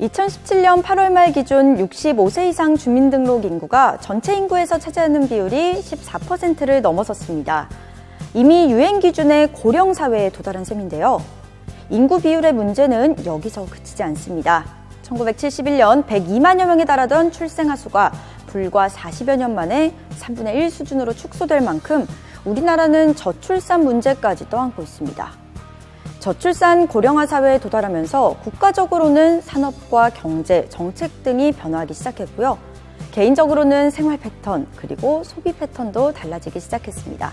2017년 8월 말 기준 65세 이상 주민등록 인구가 전체 인구에서 차지하는 비율이 14%를 넘어섰습니다. 이미 유엔 기준의 고령 사회에 도달한 셈인데요. 인구 비율의 문제는 여기서 그치지 않습니다. 1971년 102만여 명에 달하던 출생아 수가 불과 40여 년 만에 3분의 1 수준으로 축소될 만큼 우리나라는 저출산 문제까지 떠안고 있습니다. 저출산 고령화 사회에 도달하면서 국가적으로는 산업과 경제, 정책 등이 변화하기 시작했고요. 개인적으로는 생활 패턴, 그리고 소비 패턴도 달라지기 시작했습니다.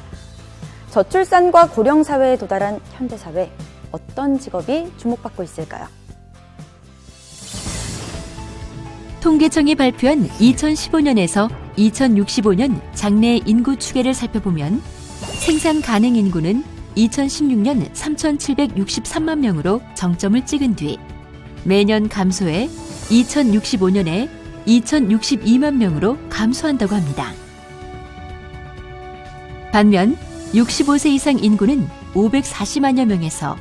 저출산과 고령 사회에 도달한 현대 사회, 어떤 직업이 주목받고 있을까요? 통계청이 발표한 2015년에서 2065년 장래 인구 추계를 살펴보면 생산 가능 인구는 2016년 3,763만 명으로 정점을 찍은 뒤 매년 감소해 2065년에 2,062만 명으로 감소한다고 합니다. 반면 65세 이상 인구는 540만여 명에서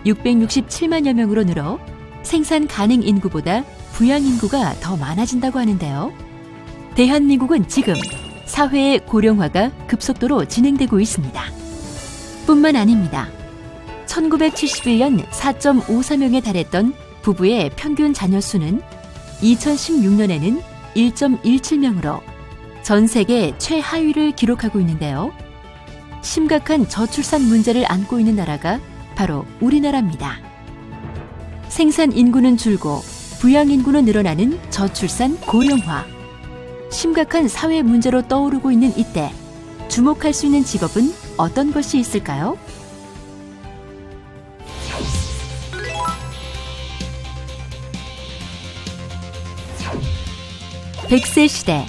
667만여 명으로 늘어 생산 가능 인구보다 부양 인구가 더 많아진다고 하는데요. 대한민국은 지금 사회의 고령화가 급속도로 진행되고 있습니다. 뿐만 아닙니다. 1971년 4.54명에 달했던 부부의 평균 자녀 수는 2016년에는 1.17명으로 전 세계 최하위를 기록하고 있는데요. 심각한 저출산 문제를 안고 있는 나라가 바로 우리나라입니다. 생산 인구는 줄고 부양 인구는 늘어나는 저출산 고령화. 심각한 사회 문제로 떠오르고 있는 이때 주목할 수 있는 직업은 어떤 것이 있을까요? 백세 시대,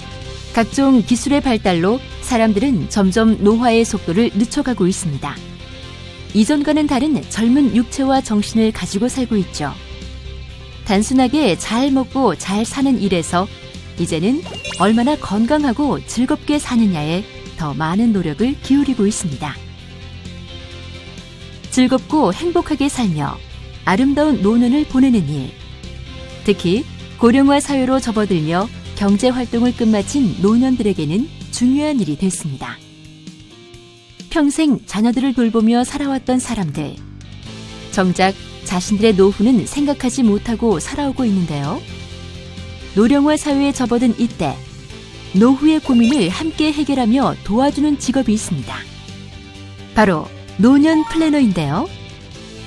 각종 기술의 발달로 사람들은 점점 노화의 속도를 늦춰가고 있습니다. 이전과는 다른 젊은 육체와 정신을 가지고 살고 있죠. 단순하게 잘 먹고 잘 사는 일에서 이제는 얼마나 건강하고 즐겁게 사느냐에 더 많은 노력을 기울이고 있습니다. 즐겁고 행복하게 살며 아름다운 노년을 보내는 일, 특히 고령화 사회로 접어들며 경제 활동을 끝마친 노년들에게는 중요한 일이 됐습니다. 평생 자녀들을 돌보며 살아왔던 사람들, 정작 자신들의 노후는 생각하지 못하고 살아오고 있는데요. 노령화 사회에 접어든 이때 노후의 고민을 함께 해결하며 도와주는 직업이 있습니다. 바로 노년 플래너인데요.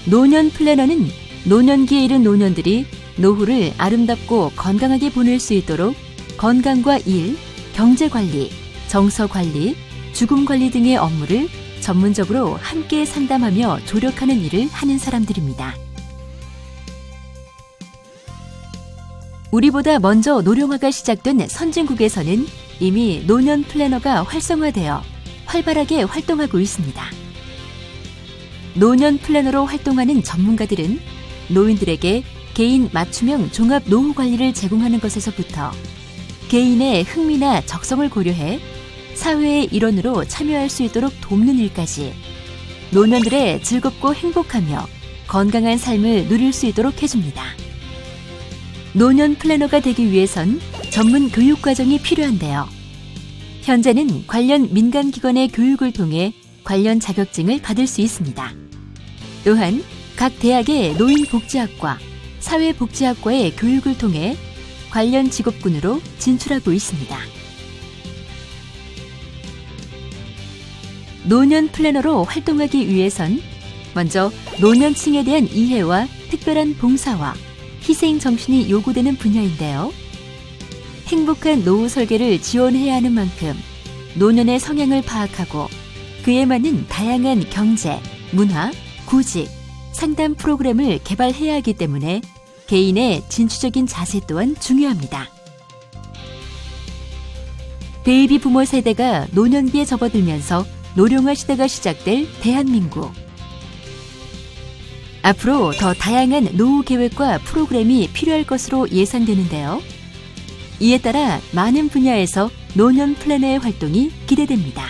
노년 플래너는 노년기에 이른 노년들이 노후를 아름답고 건강하게 보낼 수 있도록 건강과 일, 경제관리, 정서관리, 죽음관리 등의 업무를 전문적으로 함께 상담하며 조력하는 일을 하는 사람들입니다. 우리보다 먼저 노령화가 시작된 선진국에서는 이미 노년 플래너가 활성화되어 활발하게 활동하고 있습니다. 노년 플래너로 활동하는 전문가들은 노인들에게 개인 맞춤형 종합 노후 관리를 제공하는 것에서부터 개인의 흥미나 적성을 고려해 사회의 일원으로 참여할 수 있도록 돕는 일까지 노년들의 즐겁고 행복하며 건강한 삶을 누릴 수 있도록 해줍니다. 노년 플래너가 되기 위해선 전문 교육 과정이 필요한데요. 현재는 관련 민간기관의 교육을 통해 관련 자격증을 받을 수 있습니다. 또한 각 대학의 노인복지학과, 사회복지학과의 교육을 통해 관련 직업군으로 진출하고 있습니다. 노년 플래너로 활동하기 위해선 먼저 노년층에 대한 이해와 특별한 봉사와 희생 정신이 요구되는 분야인데요. 행복한 노후 설계를 지원해야 하는 만큼 노년의 성향을 파악하고 그에 맞는 다양한 경제, 문화, 구직, 상담 프로그램을 개발해야 하기 때문에 개인의 진취적인 자세 또한 중요합니다. 베이비 부모 세대가 노년기에 접어들면서 노령화 시대가 시작될 대한민국. 앞으로 더 다양한 노후 계획과 프로그램이 필요할 것으로 예상되는데요. 이에 따라 많은 분야에서 노년 플래너의 활동이 기대됩니다.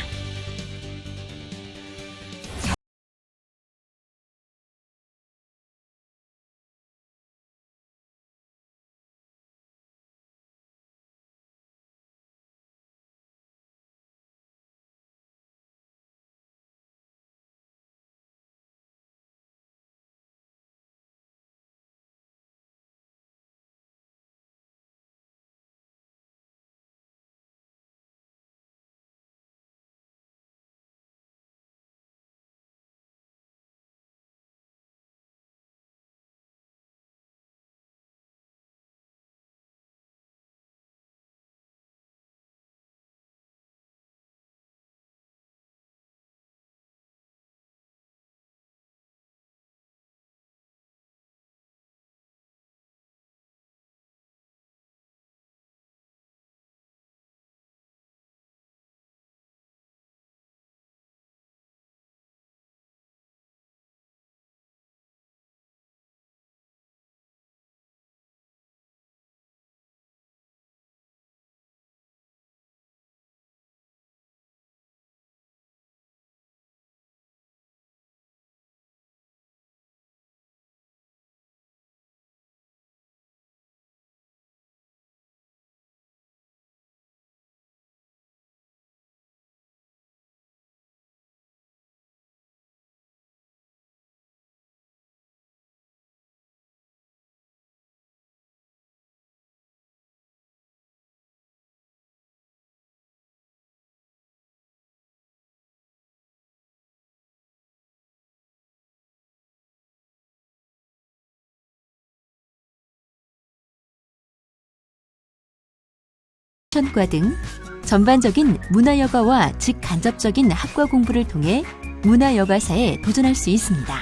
패션과 등 전반적인 문화여가와 직간접적인 학과 공부를 통해 문화여가사에 도전할 수 있습니다.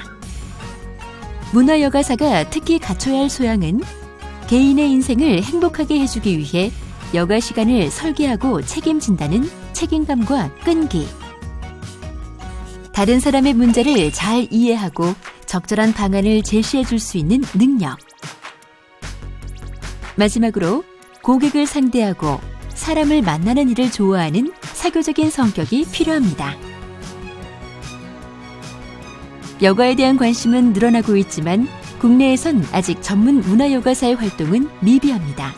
문화여가사가 특히 갖춰야 할 소양은 개인의 인생을 행복하게 해주기 위해 여가 시간을 설계하고 책임진다는 책임감과 끈기. 다른 사람의 문제를 잘 이해하고 적절한 방안을 제시해 줄 수 있는 능력. 마지막으로 고객을 상대하고 사람을 만나는 일을 좋아하는 사교적인 성격이 필요합니다. 여가에 대한 관심은 늘어나고 있지만 국내에선 아직 전문 문화여가사의 활동은 미비합니다.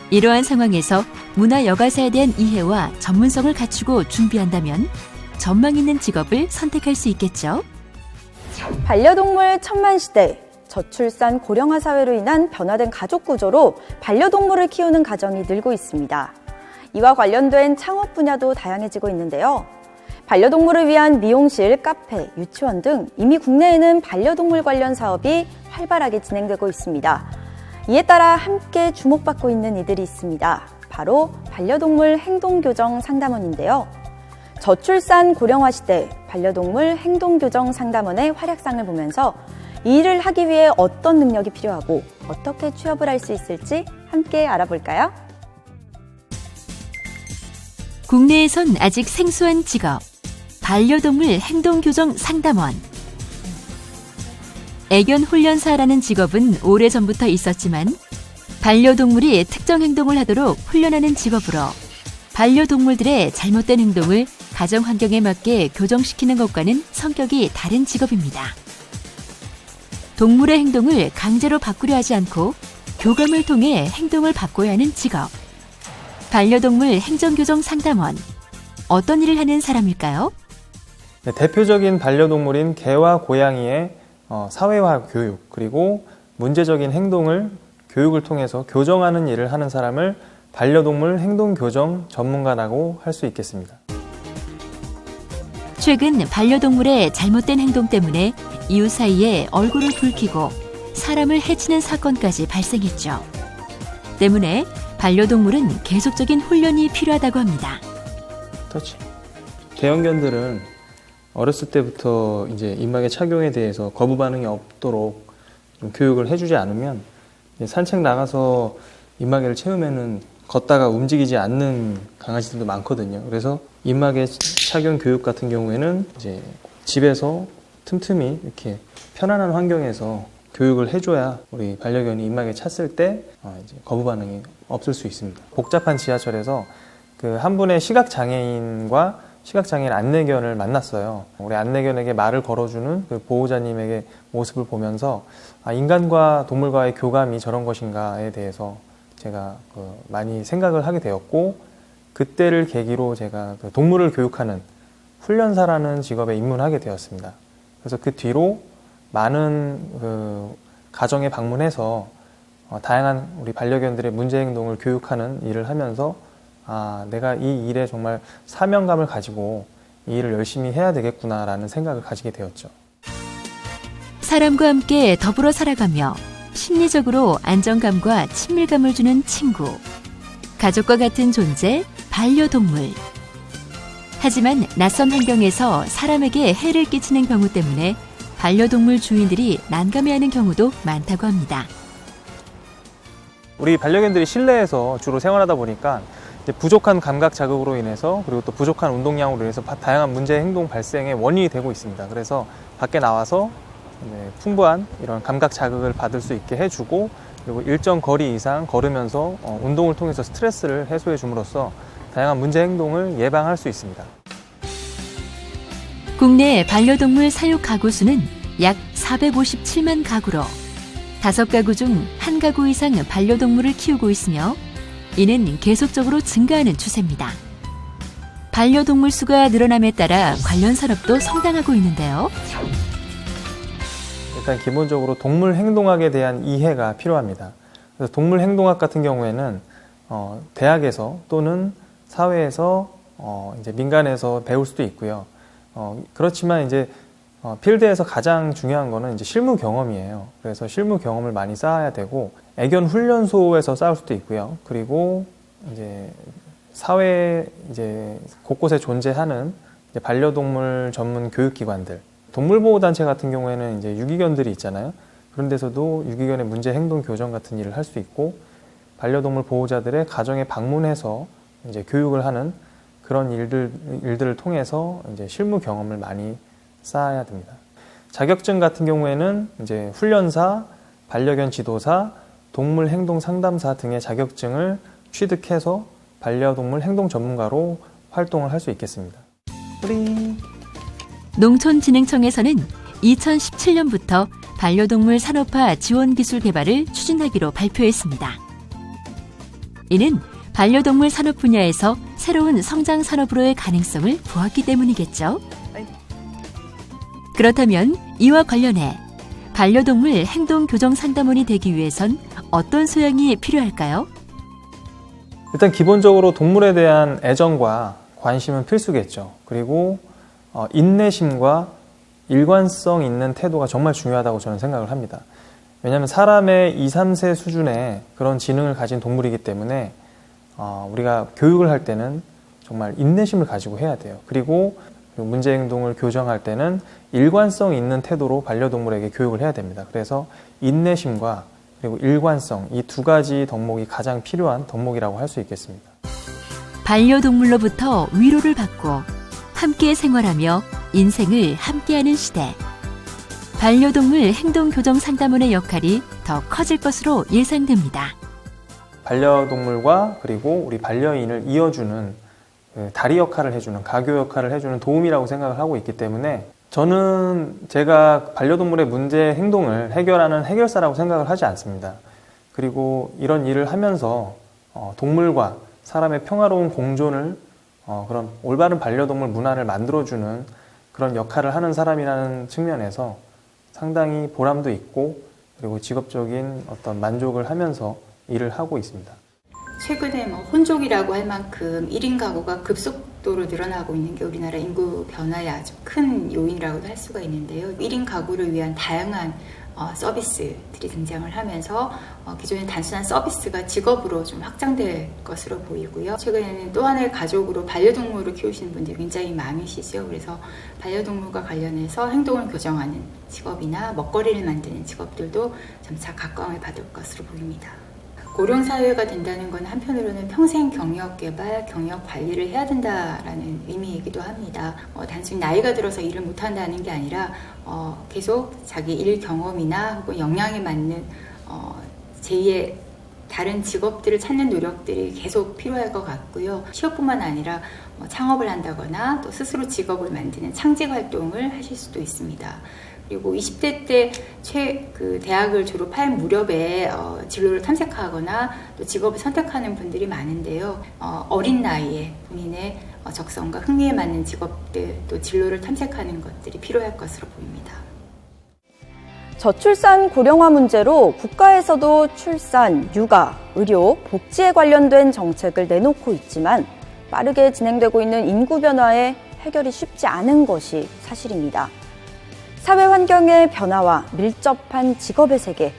이러한 상황에서 문화여가사에 대한 이해와 전문성을 갖추고 준비한다면 전망 있는 직업을 선택할 수 있겠죠. 반려동물 천만시대. 저출산 고령화 사회로 인한 변화된 가족 구조로 반려동물을 키우는 가정이 늘고 있습니다. 이와 관련된 창업 분야도 다양해지고 있는데요. 반려동물을 위한 미용실, 카페, 유치원 등 이미 국내에는 반려동물 관련 사업이 활발하게 진행되고 있습니다. 이에 따라 함께 주목받고 있는 이들이 있습니다. 바로 반려동물 행동교정 상담원인데요. 저출산 고령화 시대 반려동물 행동교정 상담원의 활약상을 보면서 이 일을 하기 위해 어떤 능력이 필요하고 어떻게 취업을 할 수 있을지 함께 알아볼까요? 국내에선 아직 생소한 직업, 반려동물 행동교정 상담원. 애견 훈련사라는 직업은 오래전부터 있었지만 반려동물이 특정 행동을 하도록 훈련하는 직업으로 반려동물들의 잘못된 행동을 가정 환경에 맞게 교정시키는 것과는 성격이 다른 직업입니다. 동물의 행동을 강제로 바꾸려 하지 않고 교감을 통해 행동을 바꿔야 하는 직업. 반려동물 행정교정 상담원. 어떤 일을 하는 사람일까요? 네, 대표적인 반려동물인 개와 고양이의 사회화 교육, 그리고 문제적인 행동을 교육을 통해서 교정하는 일을 하는 사람을 반려동물 행동교정 전문가라고 할 수 있겠습니다. 최근 반려동물의 잘못된 행동 때문에 이웃 사이에 얼굴을 붉히고 사람을 해치는 사건까지 발생했죠. 때문에 반려동물은 계속적인 훈련이 필요하다고 합니다. 그렇지. 대형견들은 어렸을 때부터 이제 입막의 착용에 대해서 거부 반응이 없도록 좀 교육을 해주지 않으면 산책 나가서 입마개를 채우면은 걷다가 움직이지 않는 강아지들도 많거든요. 그래서 입마개 착용 교육 같은 경우에는 이제 집에서 틈틈이 이렇게 편안한 환경에서 교육을 해줘야 우리 반려견이 입마개 찼을 때 이제 거부 반응이 없을 수 있습니다. 복잡한 지하철에서 그 한 분의 시각장애인과 시각장애인 안내견을 만났어요. 우리 안내견에게 말을 걸어주는 그 보호자님에게 모습을 보면서 인간과 동물과의 교감이 저런 것인가에 대해서 제가 많이 생각을 하게 되었고, 그때를 계기로 제가 그 동물을 교육하는 훈련사라는 직업에 입문하게 되었습니다. 그래서 그 뒤로 많은 그 가정에 방문해서 다양한 우리 반려견들의 문제 행동을 교육하는 일을 하면서 내가 이 일에 정말 사명감을 가지고 이 일을 열심히 해야 되겠구나라는 생각을 가지게 되었죠. 사람과 함께 더불어 살아가며 심리적으로 안정감과 친밀감을 주는 친구, 가족과 같은 존재, 반려동물. 하지만 낯선 환경에서 사람에게 해를 끼치는 경우 때문에 반려동물 주인들이 난감해하는 경우도 많다고 합니다. 우리 반려견들이 실내에서 주로 생활하다 보니까 부족한 감각 자극으로 인해서, 그리고 또 부족한 운동량으로 인해서 다양한 문제 행동 발생의 원인이 되고 있습니다. 그래서 밖에 나와서 풍부한 이런 감각 자극을 받을 수 있게 해주고, 그리고 일정 거리 이상 걸으면서 운동을 통해서 스트레스를 해소해 줌으로써 다양한 문제 행동을 예방할 수 있습니다. 국내 반려동물 사육 가구 수는 약 457만 가구로 5가구 중 1가구 이상 반려동물을 키우고 있으며 이는 계속적으로 증가하는 추세입니다. 반려동물 수가 늘어남에 따라 관련 산업도 성장하고 있는데요. 일단 기본적으로 동물 행동학에 대한 이해가 필요합니다. 그래서 동물 행동학 같은 경우에는 대학에서 또는 사회에서 이제 민간에서 배울 수도 있고요. 그렇지만 이제 필드에서 가장 중요한 거는 이제 실무 경험이에요. 그래서 실무 경험을 많이 쌓아야 되고, 애견 훈련소에서 쌓을 수도 있고요. 그리고 이제 사회 곳곳에 존재하는 반려동물 전문 교육기관들, 동물보호단체 같은 경우에는 이제 유기견들이 있잖아요. 그런 데서도 유기견의 문제 행동 교정 같은 일을 할 수 있고, 반려동물 보호자들의 가정에 방문해서 이제 교육을 하는 그런 일들을 통해서 이제 실무 경험을 많이 쌓아야 됩니다. 자격증 같은 경우에는 이제 훈련사, 반려견 지도사, 동물 행동 상담사 등의 자격증을 취득해서 반려동물 행동 전문가로 활동을 할 수 있겠습니다. 농촌진흥청에서는 2017년부터 반려동물 산업화 지원 기술 개발을 추진하기로 발표했습니다. 이는 반려동물 산업 분야에서 새로운 성장 산업으로의 가능성을 보았기 때문이겠죠. 그렇다면 이와 관련해 반려동물 행동 교정 상담원이 되기 위해선 어떤 소양이 필요할까요? 일단 기본적으로 동물에 대한 애정과 관심은 필수겠죠. 그리고 인내심과 일관성 있는 태도가 정말 중요하다고 저는 생각을 합니다. 왜냐하면 사람의 2, 3세 수준의 그런 지능을 가진 동물이기 때문에 우리가 교육을 할 때는 정말 인내심을 가지고 해야 돼요. 그리고 문제 행동을 교정할 때는 일관성 있는 태도로 반려동물에게 교육을 해야 됩니다. 그래서 인내심과 그리고 일관성, 이 두 가지 덕목이 가장 필요한 덕목이라고 할 수 있겠습니다. 반려동물로부터 위로를 받고 함께 생활하며 인생을 함께하는 시대. 반려동물 행동교정 상담원의 역할이 더 커질 것으로 예상됩니다. 반려동물과 그리고 우리 반려인을 이어주는 다리 역할을 해주는, 가교 역할을 해주는 도움이라고 생각을 하고 있기 때문에 저는 제가 반려동물의 문제 행동을 해결하는 해결사라고 생각을 하지 않습니다. 그리고 이런 일을 하면서 동물과 사람의 평화로운 공존을 그런 올바른 반려동물 문화를 만들어주는 그런 역할을 하는 사람이라는 측면에서 상당히 보람도 있고 그리고 직업적인 어떤 만족을 하면서 일을 하고 있습니다. 최근에 혼족이라고 할 만큼 1인 가구가 급속도로 늘어나고 있는 게 우리나라 인구 변화의 아주 큰 요인이라고도 할 수가 있는데요. 1인 가구를 위한 다양한 서비스들이 등장을 하면서 기존의 단순한 서비스가 직업으로 좀 확장될 것으로 보이고요. 최근에는 또 하나의 가족으로 반려동물을 키우시는 분들이 굉장히 많으시죠. 그래서 반려동물과 관련해서 행동을 교정하는 직업이나 먹거리를 만드는 직업들도 점차 각광을 받을 것으로 보입니다. 고령사회가 된다는 건 한편으로는 평생 경력 개발, 경력 관리를 해야 된다라는 의미이기도 합니다. 단순히 나이가 들어서 일을 못한다는 게 아니라 계속 자기 일 경험이나 혹은 역량에 맞는 제2의 다른 직업들을 찾는 노력들이 계속 필요할 것 같고요. 취업뿐만 아니라 창업을 한다거나 또 스스로 직업을 만드는 창직 활동을 하실 수도 있습니다. 그리고 20대 때 대학을 졸업할 무렵에 진로를 탐색하거나 또 직업을 선택하는 분들이 많은데요. 어린 나이에 본인의 적성과 흥미에 맞는 직업들 또 진로를 탐색하는 것들이 필요할 것으로 보입니다. 저출산 고령화 문제로 국가에서도 출산, 육아, 의료, 복지에 관련된 정책을 내놓고 있지만 빠르게 진행되고 있는 인구 변화에 해결이 쉽지 않은 것이 사실입니다. 사회 환경의 변화와 밀접한 직업의 세계,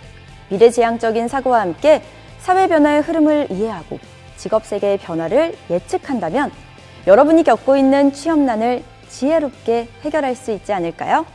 미래지향적인 사고와 함께 사회 변화의 흐름을 이해하고 직업 세계의 변화를 예측한다면 여러분이 겪고 있는 취업난을 지혜롭게 해결할 수 있지 않을까요?